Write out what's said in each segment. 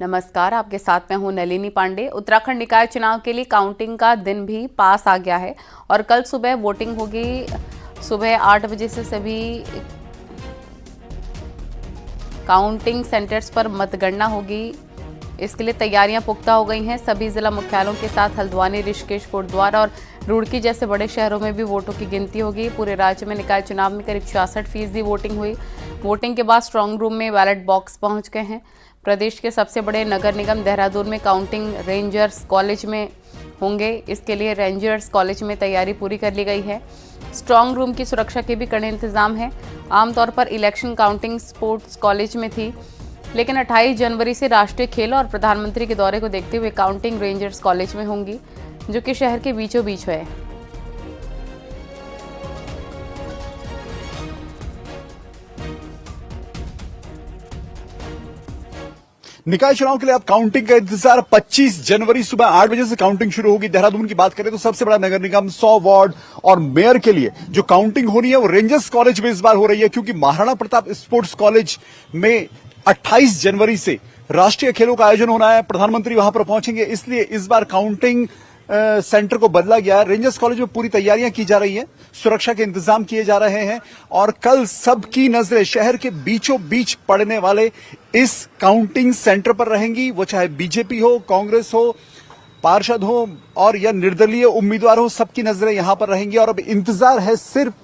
नमस्कार, आपके साथ मैं हूं नलिनी पांडे। उत्तराखंड निकाय चुनाव के लिए काउंटिंग का दिन भी पास आ गया है और कल सुबह वोटिंग होगी। सुबह 8 बजे से सभी काउंटिंग सेंटर्स पर मतगणना होगी। इसके लिए तैयारियां पुख्ता हो गई हैं। सभी जिला मुख्यालयों के साथ हल्द्वानी, ऋषिकेश, कोटद्वार और रुड़की जैसे बड़े शहरों में भी वोटों की गिनती होगी। पूरे राज्य में निकाय चुनाव में करीब 66% वोटिंग हुई। वोटिंग के बाद स्ट्रांग रूम में बैलेट बॉक्स पहुंच गए हैं। प्रदेश के सबसे बड़े नगर निगम देहरादून में काउंटिंग रेंजर्स कॉलेज में होंगे। इसके लिए रेंजर्स कॉलेज में तैयारी पूरी कर ली गई है। स्ट्रांग रूम की सुरक्षा के भी कड़े इंतजाम हैं। आमतौर पर इलेक्शन काउंटिंग स्पोर्ट्स कॉलेज में थी, लेकिन 28 जनवरी से राष्ट्रीय खेल और प्रधानमंत्री के दौरे को देखते हुए काउंटिंग रेंजर्स कॉलेज में होंगी, जो कि शहर के बीचों बीच है। निकाय चुनाव के लिए अब काउंटिंग का इंतजार 25 जनवरी सुबह 8 बजे से काउंटिंग शुरू होगी। देहरादून की बात करें तो सबसे बड़ा नगर निगम 100 वार्ड और मेयर के लिए जो काउंटिंग होनी है वो रेंजर्स कॉलेज में इस बार हो रही है, क्योंकि महाराणा प्रताप स्पोर्ट्स कॉलेज में 28 जनवरी से राष्ट्रीय खेलों का आयोजन होना है। प्रधानमंत्री वहां पर पहुंचेंगे, इसलिए इस बार काउंटिंग सेंटर को बदला गया है। रेंजर्स कॉलेज में पूरी तैयारियां की जा रही हैं, सुरक्षा के इंतजाम किए जा रहे हैं और कल सबकी नजरें शहर के बीचों बीच पड़ने वाले इस काउंटिंग सेंटर पर रहेंगी। वो चाहे बीजेपी हो, कांग्रेस हो, पार्षद हो और या निर्दलीय उम्मीदवार हो, सबकी नजरें यहां पर रहेंगी। और अब इंतजार है सिर्फ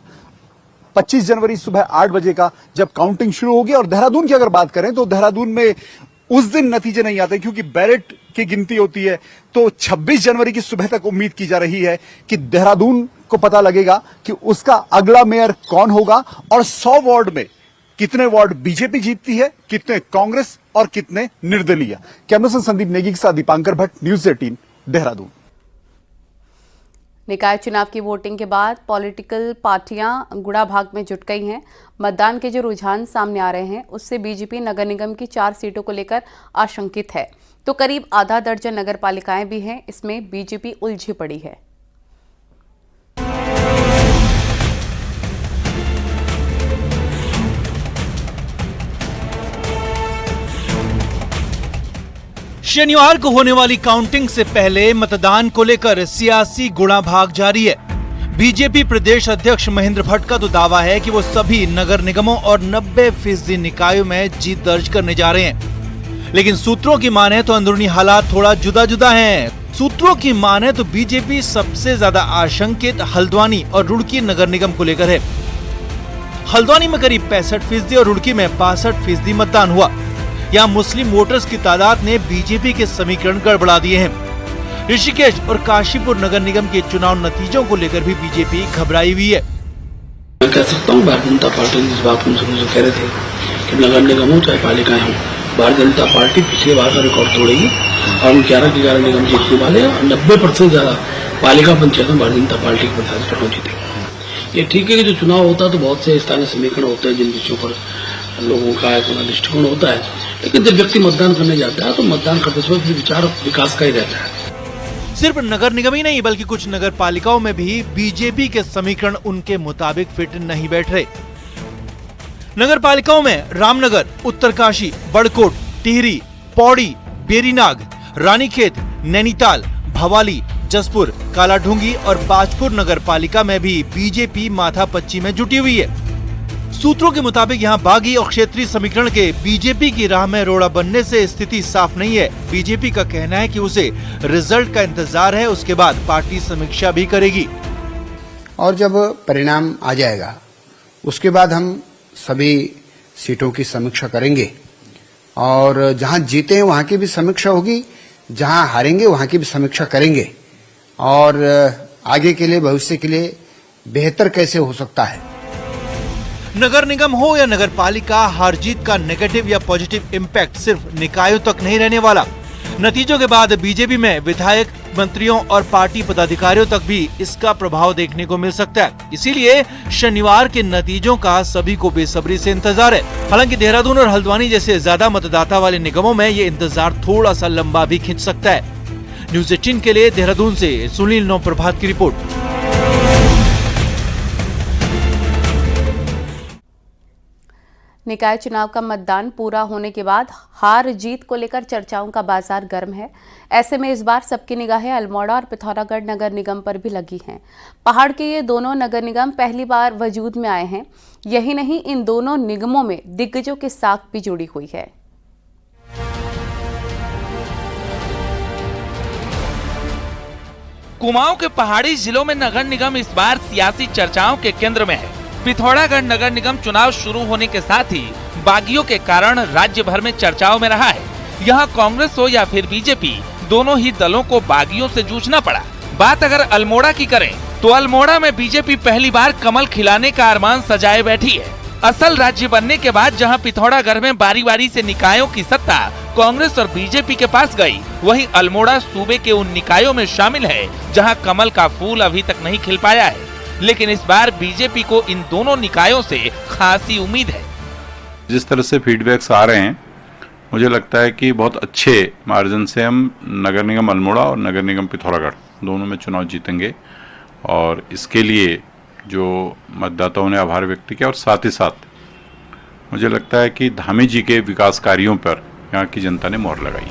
25 जनवरी सुबह 8 बजे का, जब काउंटिंग शुरू होगी। और देहरादून की अगर बात करें तो देहरादून में उस दिन नतीजे नहीं आते, क्योंकि बैलेट की गिनती होती है। तो 26 जनवरी की सुबह तक उम्मीद की जा रही है कि देहरादून को पता लगेगा कि उसका अगला मेयर कौन होगा और 100 वार्ड में कितने वार्ड बीजेपी जीतती है, कितने कांग्रेस और कितने निर्दलीय। कैमरा पर्सन संदीप नेगी के साथ दीपांकर भट्ट, न्यूज़ 18 देहरादून। निकाय चुनाव की वोटिंग के बाद पॉलिटिकल पार्टियां गुड़ा भाग में जुट गई हैं। मतदान के जो रुझान सामने आ रहे हैं उससे बीजेपी नगर निगम की 4 सीटों को लेकर आशंकित है, तो करीब आधा दर्जन नगर पालिकाएं भी हैं, इसमें बीजेपी उलझी पड़ी है। शनिवार को होने वाली काउंटिंग से पहले मतदान को लेकर सियासी गुणा भाग जारी है। बीजेपी प्रदेश अध्यक्ष महेंद्र भट्ट का तो दावा है कि वो सभी नगर निगमों और 90% निकायों में जीत दर्ज करने जा रहे हैं, लेकिन सूत्रों की माने तो अंदरूनी हालात थोड़ा जुदा जुदा हैं। सूत्रों की माने तो बीजेपी सबसे ज्यादा आशंकित हल्द्वानी और रुड़की नगर निगम को लेकर है। हल्द्वानी में करीब 65% और रुड़की में 62% मतदान हुआ। यहाँ मुस्लिम वोटर्स की तादाद ने बीजेपी के समीकरण गड़बड़ा दिए हैं। ऋषिकेश और काशीपुर नगर निगम के चुनाव नतीजों को लेकर भी बीजेपी घबराई हुई है। मैं कह सकता हूँ भारतीय जनता पार्टी इस बात को मुझे कह रहे थे कि नगर निगम हो चाहे पालिकाएं हो, भारतीय जनता पार्टी पिछले बार का रिकॉर्ड तोड़ेगी और हम 11 के 11 निगम जीतने वाले हैं और 90% ज्यादा पालिका पंचायत में भारतीय जनता पार्टी के प्रत्याशी चुनाव जीतेगी। ये ठीक है कि जो चुनाव होता है तो बहुत से स्थानीय समीकरण होते हैं जिन विषयों पर लोगों का अपना दृष्टिकोण होता है, लेकिन जब व्यक्ति मतदान करने जाता है तो मतदान करते समय फिर विचार विकास का ही रहता है। सिर्फ नगर निगम ही नहीं बल्कि कुछ नगर पालिकाओं में भी बीजेपी के समीकरण उनके मुताबिक फिट नहीं बैठ रहे। नगर पालिकाओं में रामनगर, उत्तरकाशी, बड़कोट, टिहरी, पौड़ी, बेरीनाग, रानीखेत, नैनीताल, भवाली, जसपुर, कालाढूंगी और बाजपुर नगर पालिका में भी बीजेपी माथापच्ची में जुटी हुई है। सूत्रों के मुताबिक यहां बागी और क्षेत्रीय समीकरण के बीजेपी की राह में रोड़ा बनने से स्थिति साफ नहीं है। बीजेपी का कहना है कि उसे रिजल्ट का इंतजार है, उसके बाद पार्टी समीक्षा भी करेगी और जब परिणाम आ जाएगा उसके बाद हम सभी सीटों की समीक्षा करेंगे और जहां जीते हैं वहां की भी समीक्षा होगी, जहां हारेंगे वहां की भी समीक्षा करेंगे और आगे के लिए, भविष्य के लिए बेहतर कैसे हो सकता है। नगर निगम हो या नगर पालिका, हार जीत का नेगेटिव या पॉजिटिव इम्पैक्ट सिर्फ निकायों तक नहीं रहने वाला। नतीजों के बाद बीजेपी में विधायक, मंत्रियों और पार्टी पदाधिकारियों तक भी इसका प्रभाव देखने को मिल सकता है। इसीलिए शनिवार के नतीजों का सभी को बेसब्री से इंतजार है। हालांकि देहरादून और हल्द्वानी जैसे ज्यादा मतदाता वाले निगमों में ये इंतजार थोड़ा सा लंबा भी खिंच सकता है। न्यूज़ 18 के लिए देहरादून से सुनील नौ प्रभात की रिपोर्ट। निकाय चुनाव का मतदान पूरा होने के बाद हार जीत को लेकर चर्चाओं का बाजार गर्म है। ऐसे में इस बार सबकी निगाहें अल्मोड़ा और पिथौरागढ़ नगर निगम पर भी लगी हैं। पहाड़ के ये दोनों नगर निगम पहली बार वजूद में आए हैं। यही नहीं, इन दोनों निगमों में दिग्गजों की साख भी जुड़ी हुई है। कुमाऊं के पहाड़ी जिलों में नगर निगम इस बार सियासी चर्चाओं के केंद्र में है। पिथौरागढ़ नगर निगम चुनाव शुरू होने के साथ ही बागियों के कारण राज्य भर में चर्चाओं में रहा है। यहाँ कांग्रेस हो या फिर बीजेपी, दोनों ही दलों को बागियों से जूझना पड़ा। बात अगर अल्मोड़ा की करें तो अल्मोड़ा में बीजेपी पहली बार कमल खिलाने का अरमान सजाए बैठी है। असल राज्य बनने के बाद जहां पिथौरागढ़ में बारी बारी से निकायों की सत्ता कांग्रेस और बीजेपी के पास गई, वहीं अल्मोड़ा सूबे के उन निकायों में शामिल है जहां कमल का फूल अभी तक नहीं खिल पाया है। लेकिन इस बार बीजेपी को इन दोनों निकायों से खासी उम्मीद है। जिस तरह से फीडबैक्स आ रहे हैं, मुझे लगता है कि बहुत अच्छे मार्जिन से हम नगर निगम अल्मोड़ा और नगर निगम पिथौरागढ़ दोनों में चुनाव जीतेंगे। और इसके लिए जो मतदाताओं ने आभार व्यक्त किया और साथ ही साथ मुझे लगता है कि धामी जी के विकास कार्यों पर यहाँ की जनता ने मोहर लगाई।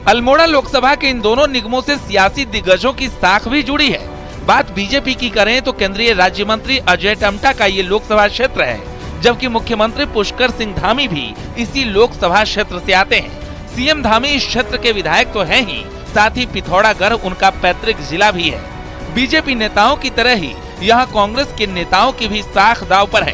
अल्मोड़ा लोकसभा के इन दोनों निगमों से सियासी दिग्गजों की साख भी जुड़ी है। बात बीजेपी की करें तो केंद्रीय राज्य मंत्री अजय टमटा का ये लोकसभा क्षेत्र है, जबकि मुख्यमंत्री पुष्कर सिंह धामी भी इसी लोकसभा क्षेत्र से आते हैं। सीएम धामी इस क्षेत्र के विधायक तो हैं ही, साथ ही पिथौरागढ़ उनका पैतृक जिला भी है। बीजेपी नेताओं की तरह ही यहाँ कांग्रेस के नेताओं की भी साख दांव पर है।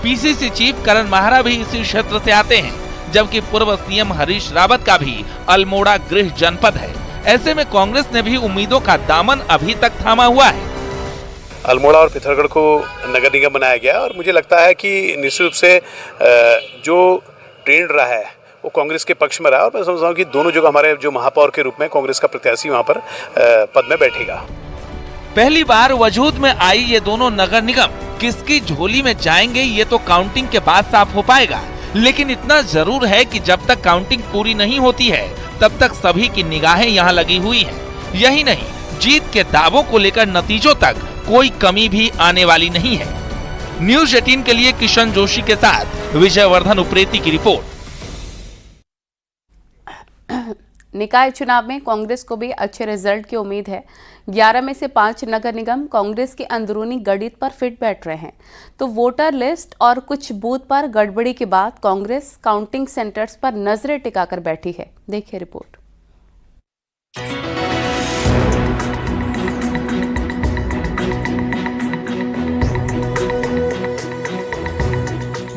पीसीसी चीफ करण माहरा भी इसी क्षेत्र से आते हैं, जबकि पूर्व सीएम हरीश रावत का भी अल्मोड़ा गृह जनपद है। ऐसे में कांग्रेस ने भी उम्मीदों का दामन अभी तक थामा हुआ है। अल्मोड़ा और पिथौरागढ़ को नगर निगम बनाया गया और मुझे लगता है कि निश्चित रूप से जो ट्रेंड रहा है वो कांग्रेस के पक्ष में रहा और मैं समझता हूँ कि दोनों जगह हमारे जो महापौर के रूप में कांग्रेस का प्रत्याशी वहाँ पर पद में बैठेगा। पहली बार वजूद में आई ये दोनों नगर निगम किसकी झोली में जाएंगे ये तो काउंटिंग के बाद साफ हो पाएगा। लेकिन इतना जरूर है कि जब तक काउंटिंग पूरी नहीं होती है तब तक सभी की निगाहें यहाँ लगी हुई हैं। यही नहीं, जीत के दावों को लेकर नतीजों तक कोई कमी भी आने वाली नहीं है। न्यूज़ 18 के लिए किशन जोशी के साथ विजयवर्धन उप्रेती की रिपोर्ट। निकाय चुनाव में कांग्रेस को भी अच्छे रिजल्ट की उम्मीद है। 11 में से 5 नगर निगम कांग्रेस की अंदरूनी गणित पर फिट बैठ रहे हैं, तो वोटर लिस्ट और कुछ बूथ पर गड़बड़ी के बाद कांग्रेस काउंटिंग सेंटर्स पर नजरें टिकाकर बैठी है। देखिए रिपोर्ट।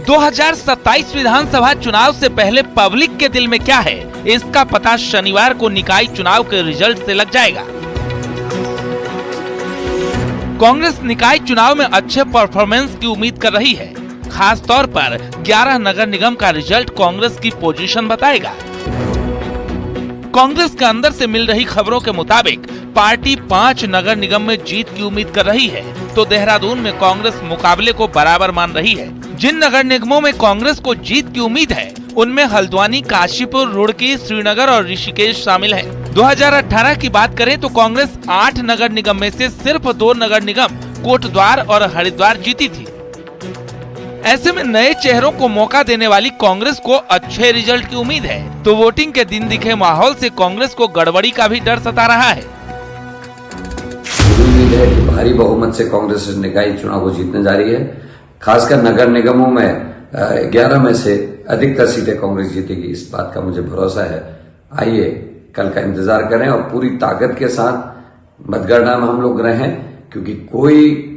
दो 2027 विधानसभा चुनाव से पहले पब्लिक के दिल में क्या है, इसका पता शनिवार को निकाय चुनाव के रिजल्ट से लग जाएगा। कांग्रेस निकाय चुनाव में अच्छे परफॉर्मेंस की उम्मीद कर रही है। खास तौर पर 11 नगर निगम का रिजल्ट कांग्रेस की पोजीशन बताएगा। कांग्रेस के अंदर से मिल रही खबरों के मुताबिक पार्टी 5 नगर निगम में जीत की उम्मीद कर रही है, तो देहरादून में कांग्रेस मुकाबले को बराबर मान रही है। जिन नगर निगमों में कांग्रेस को जीत की उम्मीद है उनमें हल्द्वानी, काशीपुर, रुड़की, श्रीनगर और ऋषिकेश शामिल है। 2018 की बात करें तो कांग्रेस 8 नगर निगम में से सिर्फ 2 नगर निगम कोटद्वार और हरिद्वार जीती थी। ऐसे में नए चेहरों को मौका देने वाली कांग्रेस को अच्छे रिजल्ट की उम्मीद है, तो वोटिंग के दिन दिखे माहौल से कांग्रेस को गड़बड़ी का भी डर सता रहा है। उम्मीद है कि भारी बहुमत से कांग्रेस निकाय चुनाव को जीतने जा रही है। खासकर नगर निगमों में 11 में से अधिकतर सीटें कांग्रेस जीतेगी, इस बात का मुझे भरोसा है। आइए कल का इंतजार करें और पूरी ताकत के साथ मतगणना में हम लोग रहें, क्योंकि कोई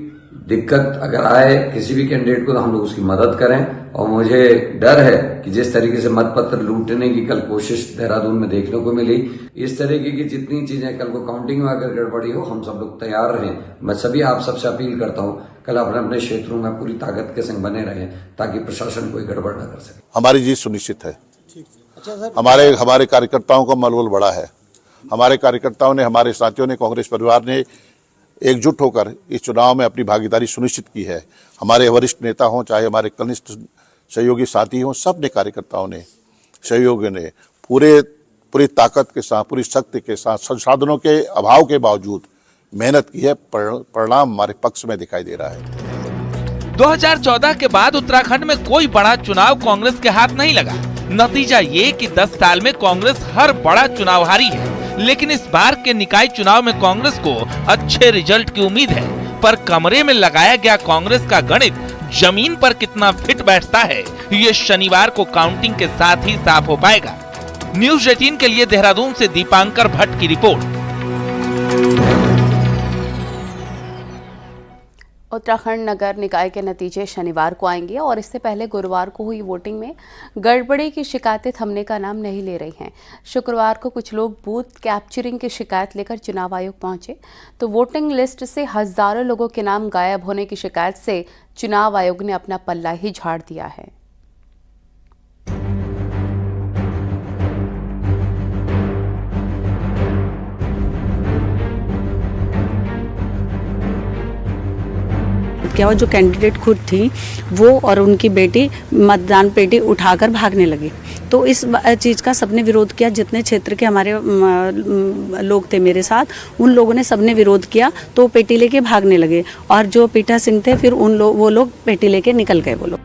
दिक्कत अगर आए किसी भी कैंडिडेट को तो हम लोग उसकी मदद करें। और मुझे डर है कि जिस तरीके से मतपत्र लूटने की कल कोशिश देहरादून में देखने को मिली, इस तरीके की जितनी चीजें कल को काउंटिंग में अगर गड़बड़ी हो, हम सब लोग तैयार रहें। मैं सभी आप सबसे अपील करता हूं कल अपने अपने क्षेत्रों में पूरी ताकत के संग बने रहें, ताकि प्रशासन कोई गड़बड़ न कर सके। हमारी जीत सुनिश्चित है। हमारे कार्यकर्ताओं का मनोबल बड़ा है। हमारे कार्यकर्ताओं ने, हमारे साथियों ने, कांग्रेस परिवार ने एकजुट होकर इस चुनाव में अपनी भागीदारी सुनिश्चित की है। हमारे वरिष्ठ नेता हों, चाहे हमारे कनिष्ठ सहयोगी साथी हों, सब ने, कार्यकर्ताओं ने, सहयोगियों ने पूरी ताकत के साथ, पूरी शक्ति के साथ, संसाधनों के अभाव के बावजूद मेहनत की है। परिणाम हमारे पक्ष में दिखाई दे रहा है। 2014 के बाद उत्तराखंड में कोई बड़ा चुनाव कांग्रेस के हाथ नहीं लगा। नतीजा ये कि 10 साल में कांग्रेस हर बड़ा चुनाव हारी है। लेकिन इस बार के निकाय चुनाव में कांग्रेस को अच्छे रिजल्ट की उम्मीद है, पर कमरे में लगाया गया कांग्रेस का गणित जमीन पर कितना फिट बैठता है, ये शनिवार को काउंटिंग के साथ ही साफ हो पाएगा। न्यूज़ 18 के लिए देहरादून से दीपांकर भट्ट की रिपोर्ट। उत्तराखंड नगर निकाय के नतीजे शनिवार को आएंगे और इससे पहले गुरुवार को हुई वोटिंग में गड़बड़ी की शिकायतें थमने का नाम नहीं ले रही हैं। शुक्रवार को कुछ लोग बूथ कैप्चरिंग की शिकायत लेकर चुनाव आयोग पहुंचे तो वोटिंग लिस्ट से हजारों लोगों के नाम गायब होने की शिकायत से चुनाव आयोग ने अपना पल्ला ही झाड़ दिया है। क्या जो कैंडिडेट खुद थी वो और उनकी बेटी मतदान पेटी उठाकर भागने लगी, तो इस चीज़ का सबने विरोध किया। जितने क्षेत्र के हमारे लोग थे मेरे साथ, उन लोगों ने सबने विरोध किया तो पेटी लेके भागने लगे और जो पीठा सिंह थे फिर वो लोग पेटी लेके निकल गए। वो लोग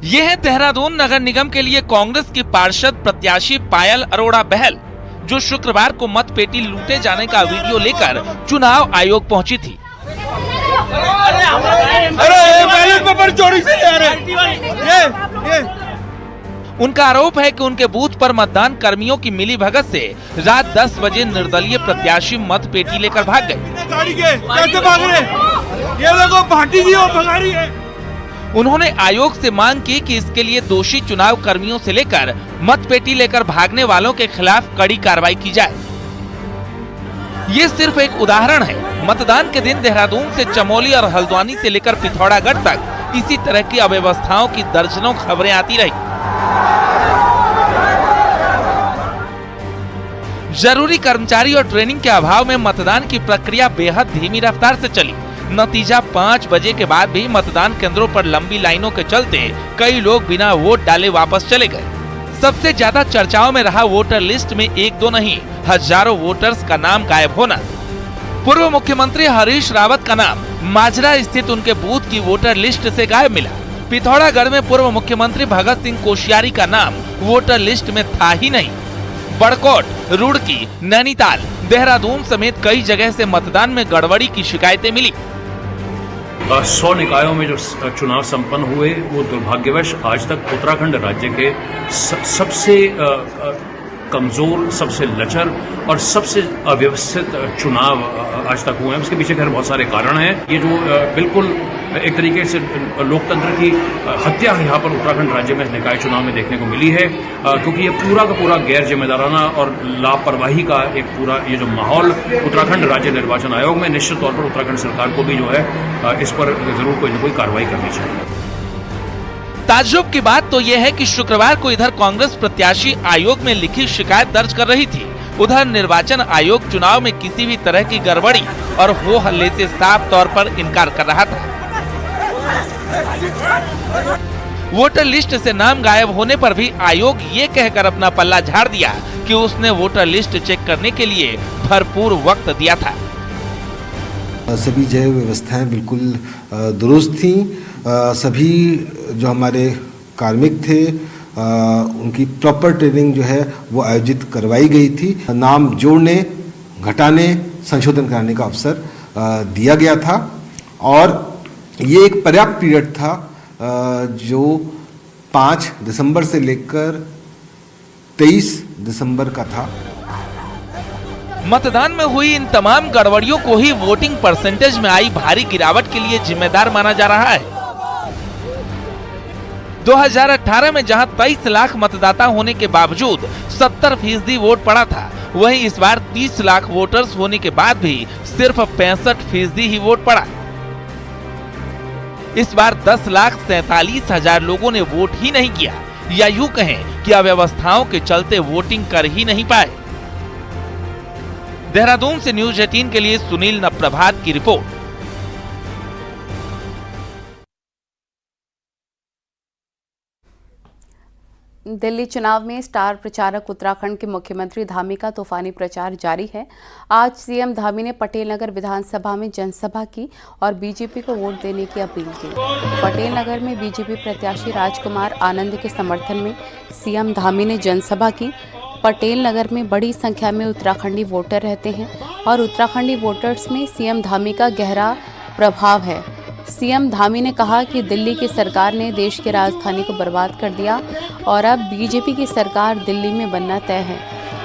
ये है देहरादून नगर निगम के लिए कांग्रेस की पार्षद प्रत्याशी पायल अरोड़ा बहल, जो शुक्रवार को मत पेटी लूटे जाने का वीडियो लेकर चुनाव आयोग पहुंची थी। बैलेट पेपर चोरी से ले रहे ये। उनका आरोप है कि उनके बूथ पर मतदान कर्मियों की मिलीभगत से रात 10 बजे निर्दलीय प्रत्याशी मत पेटी लेकर भाग गए। गाड़ी के कैसे भाग रहे? ये लोगों पार्टी की ओर भगा रही है। उन्होंने आयोग से मांग की कि इसके लिए दोषी चुनाव कर्मियों से लेकर मत पेटी लेकर भागने वालों के खिलाफ कड़ी कार्रवाई की जाए। ये सिर्फ एक उदाहरण है। मतदान के दिन देहरादून से चमोली और हल्द्वानी से लेकर पिथौरागढ़ तक इसी तरह की अव्यवस्थाओं की दर्जनों खबरें आती रही। जरूरी कर्मचारी और ट्रेनिंग के अभाव में मतदान की प्रक्रिया बेहद धीमी रफ्तार से चली। नतीजा 5 बजे के बाद भी मतदान केंद्रों पर लंबी लाइनों के चलते कई लोग बिना वोट डाले वापस चले गए। सबसे ज्यादा चर्चाओं में रहा वोटर लिस्ट में एक दो नहीं, हजारों वोटर्स का नाम गायब होना। पूर्व मुख्यमंत्री हरीश रावत का नाम माजरा स्थित उनके बूथ की वोटर लिस्ट से गायब मिला। पिथौरागढ़ में पूर्व मुख्यमंत्री भगत सिंह कोश्यारी का नाम वोटर लिस्ट में था ही नहीं। बड़कोट, रुड़की, नैनीताल, देहरादून समेत कई जगह से मतदान में गड़बड़ी की शिकायतें मिली। 100 निकायों में जो चुनाव संपन्न हुए वो दुर्भाग्यवश आज तक उत्तराखंड राज्य के सबसे कमजोर, सबसे लचर और सबसे अव्यवस्थित चुनाव आज तक हुए हैं। उसके पीछे खैर बहुत सारे कारण हैं। ये जो बिल्कुल एक तरीके से लोकतंत्र की हत्या यहाँ पर उत्तराखंड राज्य में निकाय चुनाव में देखने को मिली है, क्योंकि ये पूरा का पूरा गैर जिम्मेदाराना और लापरवाही का एक पूरा ये जो माहौल उत्तराखंड राज्य निर्वाचन आयोग में, निश्चित तौर पर उत्तराखंड सरकार को भी जो है इस पर जरूर कोई न कोई कार्रवाई करनी चाहिए। ताज्जुब की बात तो यह है कि शुक्रवार को इधर कांग्रेस प्रत्याशी आयोग में लिखी शिकायत दर्ज कर रही थी, उधर निर्वाचन आयोग चुनाव में किसी भी तरह की गड़बड़ी और हो हल्ले से साफ तौर पर इनकार कर रहा था। वोटर लिस्ट से नाम गायब होने पर भी आयोग ये कहकर अपना पल्ला झाड़ दिया कि उसने वोटर लिस्ट चेक करने के लिए भरपूर वक्त दिया था। सभी जय व्यवस्थाएं बिल्कुल दुरुस्त थी। सभी जो हमारे कार्मिक थे उनकी प्रॉपर ट्रेनिंग जो है वो आयोजित करवाई गई थी। नाम जोड़ने, घटाने, संशोधन कराने का अवसर दिया गया था और ये एक पर्याप्त पीरियड था जो 5 दिसंबर से लेकर 23 दिसंबर का था। मतदान में हुई इन तमाम गड़बड़ियों को ही वोटिंग परसेंटेज में आई भारी गिरावट के लिए जिम्मेदार माना जा रहा है। 2018 में जहां 23 लाख मतदाता होने के बावजूद 70% वोट पड़ा था, वहीं इस बार 30 लाख वोटर्स होने के बाद भी सिर्फ 65% ही वोट पड़ा। इस बार 10,47,000 लोगों ने वोट ही नहीं किया, या यूं कहें कि अव्यवस्थाओं के चलते वोटिंग कर ही नहीं पाए। देहरादून से न्यूज़ 18 के लिए सुनील नप्रभात की रिपोर्ट। दिल्ली चुनाव में स्टार प्रचारक उत्तराखंड के मुख्यमंत्री धामी का तूफानी प्रचार जारी है। आज सीएम धामी ने पटेल नगर विधानसभा में जनसभा की और बीजेपी को वोट देने की अपील की। पटेल नगर में बीजेपी प्रत्याशी राजकुमार आनंद के समर्थन में सीएम धामी ने जनसभा की। पटेल नगर में बड़ी संख्या में उत्तराखंडी वोटर रहते हैं और उत्तराखंडी वोटर्स में सीएम धामी का गहरा प्रभाव है। सीएम धामी ने कहा कि दिल्ली की सरकार ने देश की राजधानी को बर्बाद कर दिया और अब बीजेपी की सरकार दिल्ली में बनना तय है।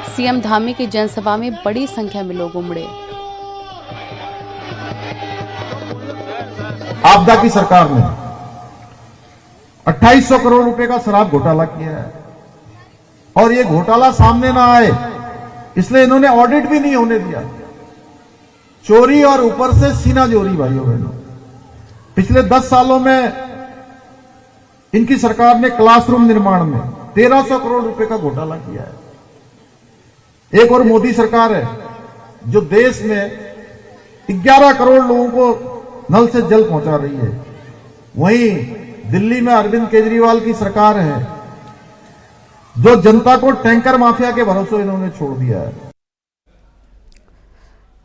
सीएम धामी की जनसभा में बड़ी संख्या में लोग उमड़े। आपदा की सरकार ने 2800 करोड़ रुपए का शराब घोटाला किया है और ये घोटाला सामने ना आए इसलिए इन्होंने ऑडिट भी नहीं होने दिया। चोरी और ऊपर से सीना जोरी भाइयों बहनों। पिछले 10 सालों में इनकी सरकार ने क्लासरूम निर्माण में 1300 करोड़ रुपए का घोटाला किया है। एक और मोदी सरकार है जो देश में 11 करोड़ लोगों को नल से जल पहुंचा रही है। वहीं दिल्ली में अरविंद केजरीवाल की सरकार है जो जनता को टैंकर माफिया के भरोसे इन्होंने छोड़ दिया है।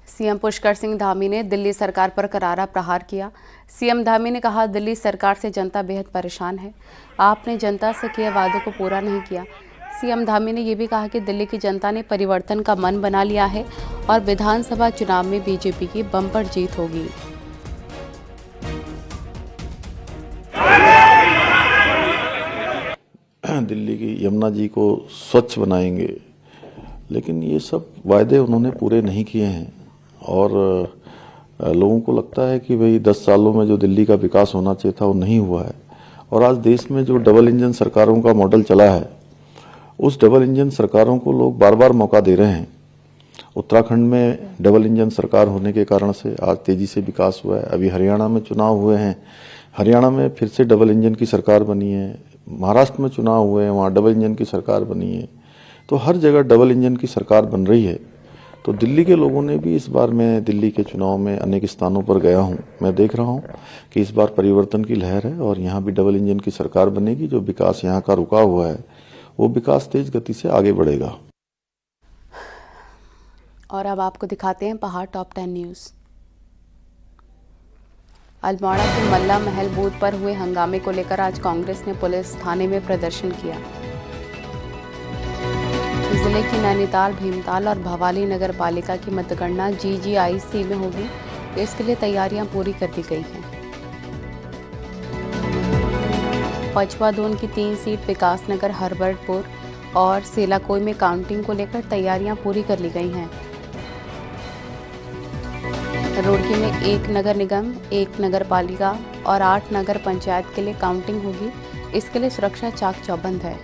सीएम पुष्कर सिंह धामी ने दिल्ली सरकार पर करारा प्रहार किया। सीएम धामी ने कहा, दिल्ली सरकार से जनता बेहद परेशान है। आपने जनता से किए वादों को पूरा नहीं किया। सीएम धामी ने यह भी कहा कि दिल्ली की जनता ने परिवर्तन का मन बना लिया है और विधानसभा चुनाव में बीजेपी की बम्पर जीत होगी। दिल्ली की यमुना जी को स्वच्छ बनाएंगे, लेकिन ये सब वायदे उन्होंने पूरे नहीं किए हैं और लोगों को लगता है कि भाई 10 सालों में जो दिल्ली का विकास होना चाहिए था वो नहीं हुआ है। और आज देश में जो डबल इंजन सरकारों का मॉडल चला है, उस डबल इंजन सरकारों को लोग बार बार मौका दे रहे हैं। उत्तराखंड में डबल इंजन सरकार होने के कारण से आज तेजी से विकास हुआ है। अभी हरियाणा में चुनाव हुए हैं, हरियाणा में फिर से डबल इंजन की सरकार बनी है। महाराष्ट्र में चुनाव हुए हैं, वहाँ डबल इंजन की सरकार बनी है। तो हर जगह डबल इंजन की सरकार बन रही है। तो दिल्ली के लोगों ने भी इस बार, मैं दिल्ली के चुनाव में अनेक स्थानों पर गया हूं, मैं देख रहा हूं कि इस बार परिवर्तन की लहर है और यहां भी डबल इंजन की सरकार बनेगी। जो विकास यहां का रुका हुआ है वो विकास तेज गति से आगे बढ़ेगा। और अब आपको दिखाते हैं पहाड़ टॉप 10 न्यूज। अल्मोड़ा के मल्ला महल बूथ पर हुए हंगामे को लेकर आज कांग्रेस ने पुलिस थाने में प्रदर्शन किया। जिले की नैनीताल, भीमताल और भवाली नगर पालिका की मतगणना GGIC में होगी। इसके लिए तैयारियां पूरी कर दी गई हैं। पचवा जोन की 3 सीट विकासनगर, हरबर्टपुर और सेलाकोई में काउंटिंग को लेकर तैयारियां पूरी कर ली गई हैं। रुड़की में 1 नगर निगम, 1 नगर पालिका और 8 नगर पंचायत के लिए काउंटिंग होगी। इसके लिए सुरक्षा चाक चौबंद है।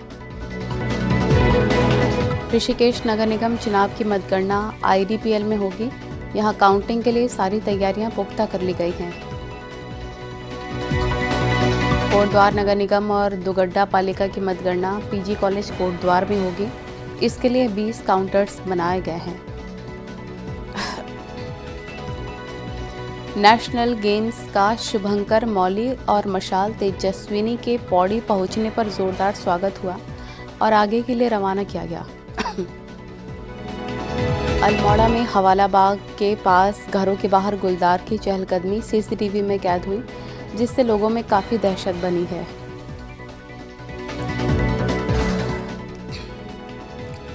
ऋषिकेश नगर निगम चुनाव की मतगणना IDPL में होगी। यहां काउंटिंग के लिए सारी तैयारियां पुख्ता कर ली गई हैं। कोटद्वार नगर निगम और दुगड्डा पालिका की मतगणना PG कॉलेज कोटद्वार में होगी। इसके लिए 20 काउंटर्स बनाए गए हैं। नेशनल गेम्स का शुभंकर मौली और मशाल तेजस्विनी के पौड़ी पहुंचने पर जोरदार स्वागत हुआ और आगे के लिए रवाना किया गया। अल्मोड़ा में हवाला बाग के पास घरों के बाहर गुलदार की चहलकदमी CCTV में कैद हुई, जिससे लोगों में काफी दहशत बनी है।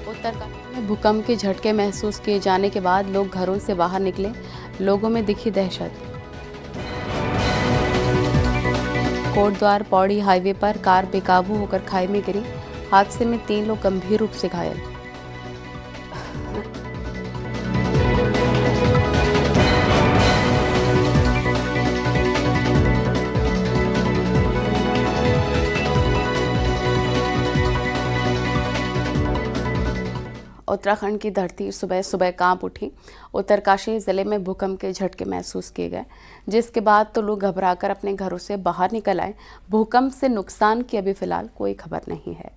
उत्तराखंड में भूकंप के झटके महसूस किए जाने के बाद लोग घरों से बाहर निकले। लोगों में दिखी दहशत। कोटद्वार पौड़ी हाईवे पर कार बेकाबू होकर खाई में गिरी। हादसे में 3 लोग गंभीर रूप से घायल। उत्तराखंड की धरती सुबह सुबह कांप उठी। उत्तरकाशी जिले में भूकंप के झटके महसूस किए गए, जिसके बाद तो लोग घबराकर अपने घरों से बाहर निकल आए। भूकंप से नुकसान की अभी फिलहाल कोई खबर नहीं है।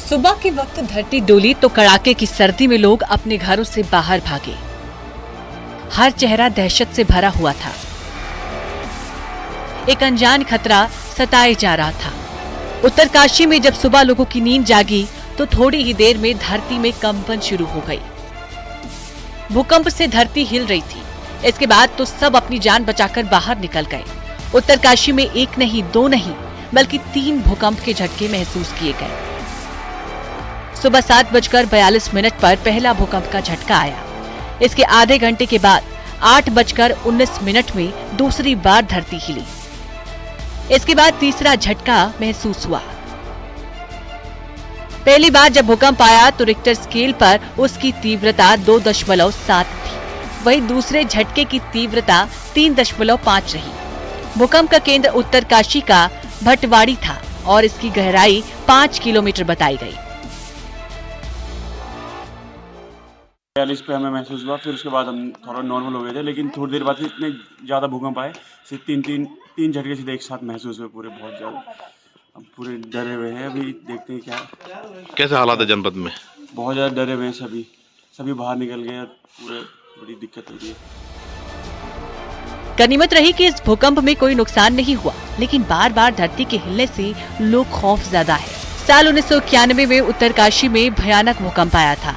सुबह के वक्त धरती डोली तो कड़ाके की सर्दी में लोग अपने घरों से बाहर भागे। हर चेहरा दहशत से भरा हुआ था। एक अनजान खतरा सताए जा रहा था। उत्तरकाशी में जब सुबह लोगों की नींद जागी तो थोड़ी ही देर में धरती में कंपन शुरू हो गई। भूकंप से धरती हिल रही थी। इसके बाद तो सब अपनी जान बचाकर बाहर निकल गए। उत्तरकाशी में एक नहीं, दो नहीं, बल्कि 3 भूकंप के झटके महसूस किए गए। सुबह 7:42 पर पहला भूकंप का झटका आया। इसके आधे घंटे के बाद 8:19 में दूसरी बार धरती हिली। इसके बाद तीसरा झटका महसूस हुआ। पहली बार जब भूकंप आया तो रिक्टर स्केल पर उसकी तीव्रता 2.7 थी। वहीं दूसरे झटके की तीव्रता 3.5 रही। भूकंप का केंद्र उत्तरकाशी का भटवाड़ी था और इसकी गहराई 5 किलोमीटर बताई गई। 42 पे हमें महसूस हुआ, फिर उसके बाद हम थोड़ा नॉर्मल हो गए थे, लेकिन थोड़ी देर बाद इतने ज़्यादा भूकंप आए, सिर्फ तीन झटके सीधे एक साथ महसूस हुए पूरे, बहुत ज़्यादा। अब पूरे डरे हुए हैं, अभी देखते हैं क्या कैसे हालात है जनपद में। बहुत ज़्यादा डरे हुए हैं सभी बाहर निकल गए, पूरे बड़ी दिक्कत हो रही है। गनीमत रही कि इस भूकंप में कोई नुकसान नहीं हुआ, लेकिन बार बार धरती के हिलने से लोग खौफज़दा है। साल 1991 में उत्तरकाशी में भयानक भूकंप आया था।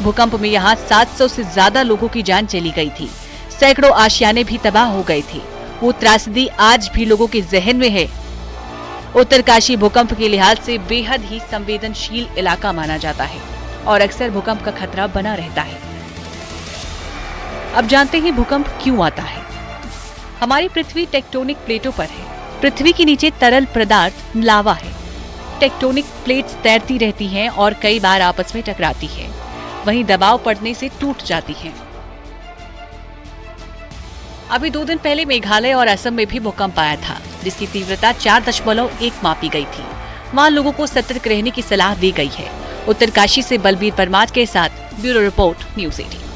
भूकंप में यहाँ 700 से ज्यादा लोगों की जान चली गई थी। सैकड़ों आशियाने भी तबाह हो गई थी। वो त्रासदी आज भी लोगों के जहन में है। उत्तरकाशी भूकंप के लिहाज से बेहद ही संवेदनशील इलाका माना जाता है और अक्सर भूकंप का खतरा बना रहता है। अब जानते हैं भूकंप क्यों आता है। हमारी पृथ्वी टेक्टोनिक प्लेटों पर है। पृथ्वी के नीचे तरल पदार्थ लावा है। टेक्टोनिक प्लेट्स तैरती रहती हैं और कई बार आपस में टकराती हैं। वहीं दबाव पड़ने से टूट जाती हैं। अभी 2 दिन पहले मेघालय और असम में भी भूकंप आया था, जिसकी तीव्रता 4.1 मापी गई थी। वहां लोगों को सतर्क रहने की सलाह दी गई है। उत्तरकाशी से बलबीर परमार के साथ ब्यूरो रिपोर्ट, न्यूज़ 18।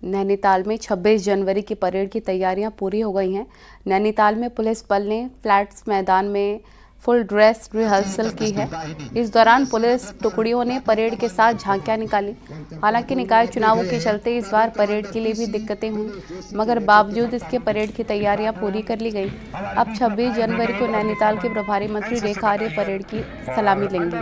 नैनीताल में 26 जनवरी की परेड की तैयारियां पूरी हो गई हैं। नैनीताल में पुलिस बल ने फ्लैट्स मैदान में फुल ड्रेस रिहर्सल की है। इस दौरान पुलिस टुकड़ियों ने परेड के साथ झांकियां निकाली। हालांकि निकाय चुनावों के चलते इस बार परेड के लिए भी दिक्कतें हुई, मगर बावजूद इसके परेड की तैयारियां पूरी कर ली गई। अब 26 जनवरी को नैनीताल के प्रभारी मंत्री रेखा आर्य परेड की सलामी लेंगे।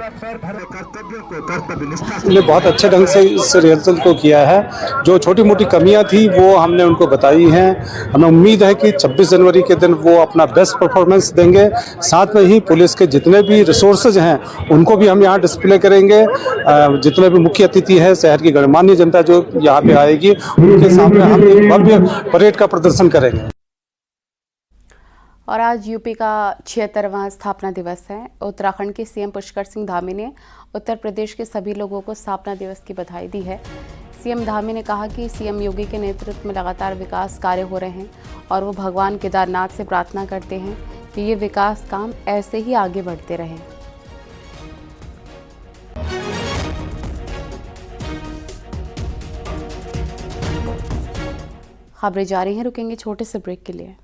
हमने बहुत अच्छे ढंग से इस रिहर्सल को किया है। जो छोटी मोटी कमियां थी वो हमने उनको बताई हैं। हमें उम्मीद है कि 26 जनवरी के दिन वो अपना बेस्ट परफॉर्मेंस देंगे। साथ में ही पुलिस के जितने भी रिसोर्सेज हैं उनको भी हम यहाँ डिस्प्ले करेंगे। जितने भी मुख्य अतिथि हैं, शहर की गणमान्य जनता जो यहाँ पे आएगी, उनके सामने हम एक भव्य परेड का प्रदर्शन करेंगे। और आज यूपी का 76वां स्थापना दिवस है। उत्तराखंड के सीएम पुष्कर सिंह धामी ने उत्तर प्रदेश के सभी लोगों को स्थापना दिवस की बधाई दी है। सीएम धामी ने कहा कि सीएम योगी के नेतृत्व में लगातार विकास कार्य हो रहे हैं और वो भगवान केदारनाथ से प्रार्थना करते हैं कि ये विकास काम ऐसे ही आगे बढ़ते रहें। खबरें जारी हैं, रुकेंगे छोटे से ब्रेक के लिए।